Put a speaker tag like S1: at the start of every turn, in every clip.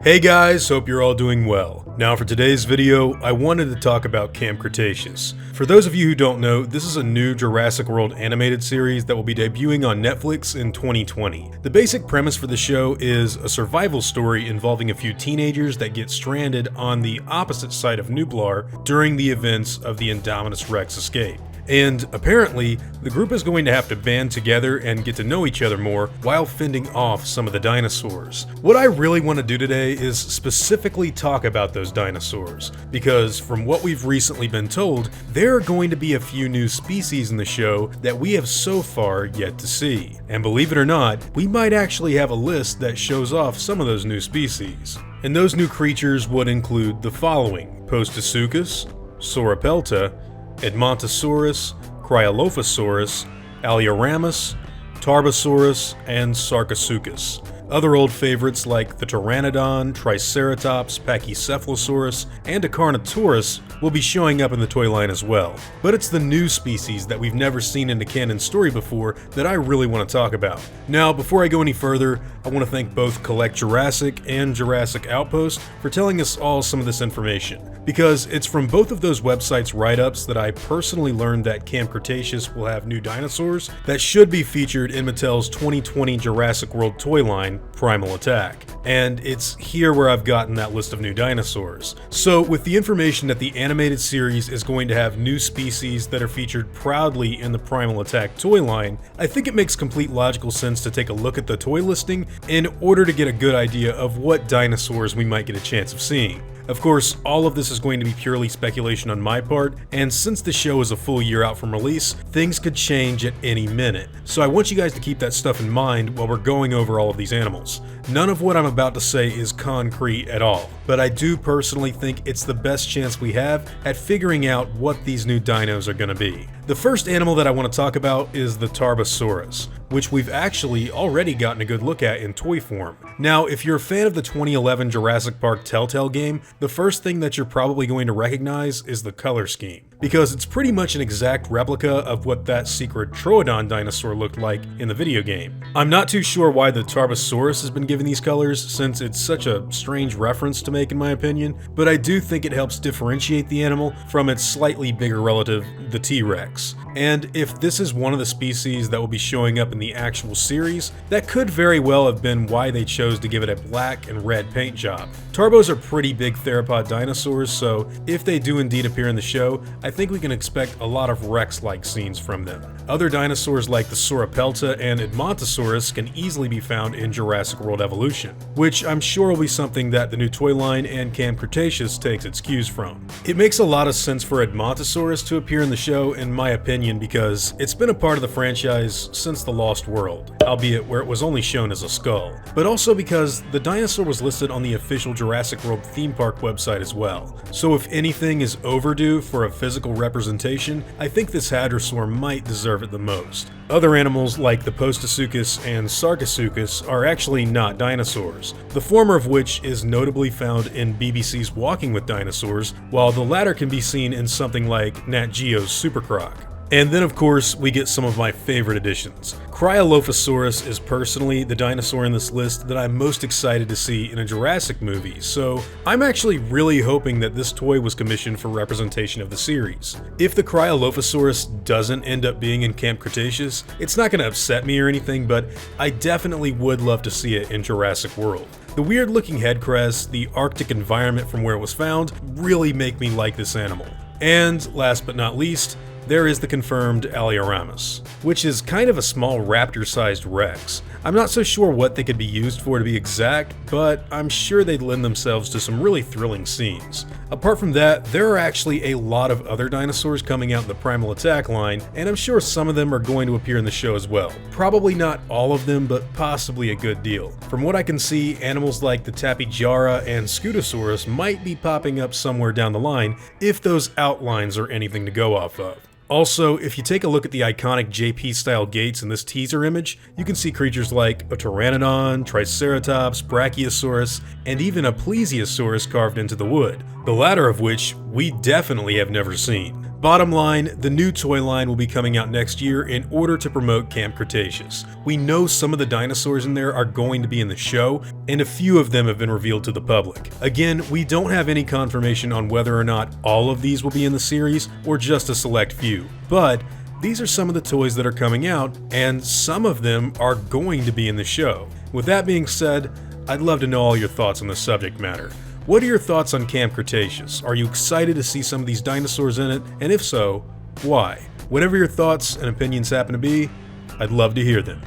S1: Hey guys, hope you're all doing well. Now for today's video, I wanted to talk about Camp Cretaceous. For those of you who don't know, this is a new Jurassic World animated series that will be debuting on Netflix in 2020. The basic premise for the show is a survival story involving a few teenagers that get stranded on the opposite side of Nublar during the events of the Indominus Rex escape. And apparently, the group is going to have to band together and get to know each other more while fending off some of the dinosaurs. What I really want to do today is specifically talk about those dinosaurs, because from what we've recently been told, there are going to be a few new species in the show that we have so far yet to see. And believe it or not, we might actually have a list that shows off some of those new species. And those new creatures would include the following: Postosuchus, Sauropelta, Edmontosaurus, Cryolophosaurus, Alioramus, Tarbosaurus, and Sarcosuchus. Other old favorites like the Pteranodon, Triceratops, Pachycephalosaurus, and a Carnotaurus will be showing up in the toy line as well. But it's the new species that we've never seen in a canon story before that I really want to talk about. Now, before I go any further, I want to thank both Collect Jurassic and Jurassic Outpost for telling us all some of this information, because it's from both of those websites' write-ups that I personally learned that Camp Cretaceous will have new dinosaurs that should be featured in Mattel's 2020 Jurassic World toy line, Primal Attack. And it's here where I've gotten that list of new dinosaurs. So with the information that the animated series is going to have new species that are featured proudly in the Primal Attack toy line, I think it makes complete logical sense to take a look at the toy listing in order to get a good idea of what dinosaurs we might get a chance of seeing. Of course, all of this is going to be purely speculation on my part, and since the show is a full year out from release, things could change at any minute. So I want you guys to keep that stuff in mind while we're going over all of these animals. None of what I'm about to say is concrete at all, but I do personally think it's the best chance we have at figuring out what these new dinos are going to be. The first animal that I want to talk about is the Tarbosaurus, which we've actually already gotten a good look at in toy form. Now, if you're a fan of the 2011 Jurassic Park Telltale game, the first thing that you're probably going to recognize is the color scheme, because it's pretty much an exact replica of what that secret Troodon dinosaur looked like in the video game. I'm not too sure why the Tarbosaurus has been given these colors, since it's such a strange reference to make in my opinion, but I do think it helps differentiate the animal from its slightly bigger relative, the T-Rex. And if this is one of the species that will be showing up in the actual series, that could very well have been why they chose to give it a black and red paint job. Tarbos are pretty big theropod dinosaurs, so if they do indeed appear in the show, I think we can expect a lot of Rex-like scenes from them. Other dinosaurs like the Sauropelta and Edmontosaurus can easily be found in Jurassic World Evolution, which I'm sure will be something that the new toy line and Camp Cretaceous takes its cues from. It makes a lot of sense for Edmontosaurus to appear in the show, in my opinion, because it's been a part of the franchise since The Lost World, albeit where it was only shown as a skull, but also because the dinosaur was listed on the official Jurassic World theme park website as well. So if anything is overdue for a physical representation, I think this hadrosaur might deserve it the most. Other animals like the Postosuchus and Sarcosuchus are actually not dinosaurs, the former of which is notably found in BBC's Walking with Dinosaurs, while the latter can be seen in something like Nat Geo's Super Croc. And then of course we get some of my favorite additions. Cryolophosaurus is personally the dinosaur in this list that I'm most excited to see in a Jurassic movie, so I'm actually really hoping that this toy was commissioned for representation of the series. If the Cryolophosaurus doesn't end up being in Camp Cretaceous, it's not going to upset me or anything, but I definitely would love to see it in Jurassic World. The weird looking head crest, the Arctic environment from where it was found, really make me like this animal. And last but not least, there is the confirmed Alioramus, which is kind of a small raptor-sized Rex. I'm not so sure what they could be used for to be exact, but I'm sure they'd lend themselves to some really thrilling scenes. Apart from that, there are actually a lot of other dinosaurs coming out in the Primal Attack line, and I'm sure some of them are going to appear in the show as well. Probably not all of them, but possibly a good deal. From what I can see, animals like the Tapejara and Scutosaurus might be popping up somewhere down the line, if those outlines are anything to go off of. Also, if you take a look at the iconic JP-style gates in this teaser image, you can see creatures like a Pteranodon, Triceratops, Brachiosaurus, and even a Plesiosaurus carved into the wood, the latter of which we definitely have never seen. Bottom line, the new toy line will be coming out next year in order to promote Camp Cretaceous. We know some of the dinosaurs in there are going to be in the show, and a few of them have been revealed to the public. Again, we don't have any confirmation on whether or not all of these will be in the series, or just a select few. But these are some of the toys that are coming out, and some of them are going to be in the show. With that being said, I'd love to know all your thoughts on the subject matter. What are your thoughts on Camp Cretaceous? Are you excited to see some of these dinosaurs in it? And if so, why? Whatever your thoughts and opinions happen to be, I'd love to hear them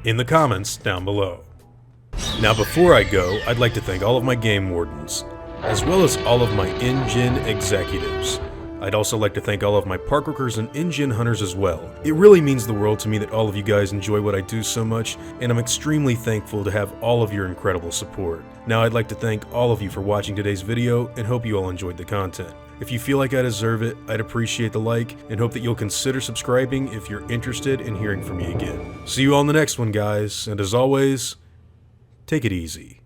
S1: in the comments down below. Now before I go, I'd like to thank all of my game wardens, as well as all of my InGen executives. I'd also like to thank all of my park workers and InGen hunters as well. It really means the world to me that all of you guys enjoy what I do so much, and I'm extremely thankful to have all of your incredible support. Now I'd like to thank all of you for watching today's video, and hope you all enjoyed the content. If you feel like I deserve it, I'd appreciate the like, and hope that you'll consider subscribing if you're interested in hearing from me again. See you all in the next one, guys, and as always, take it easy.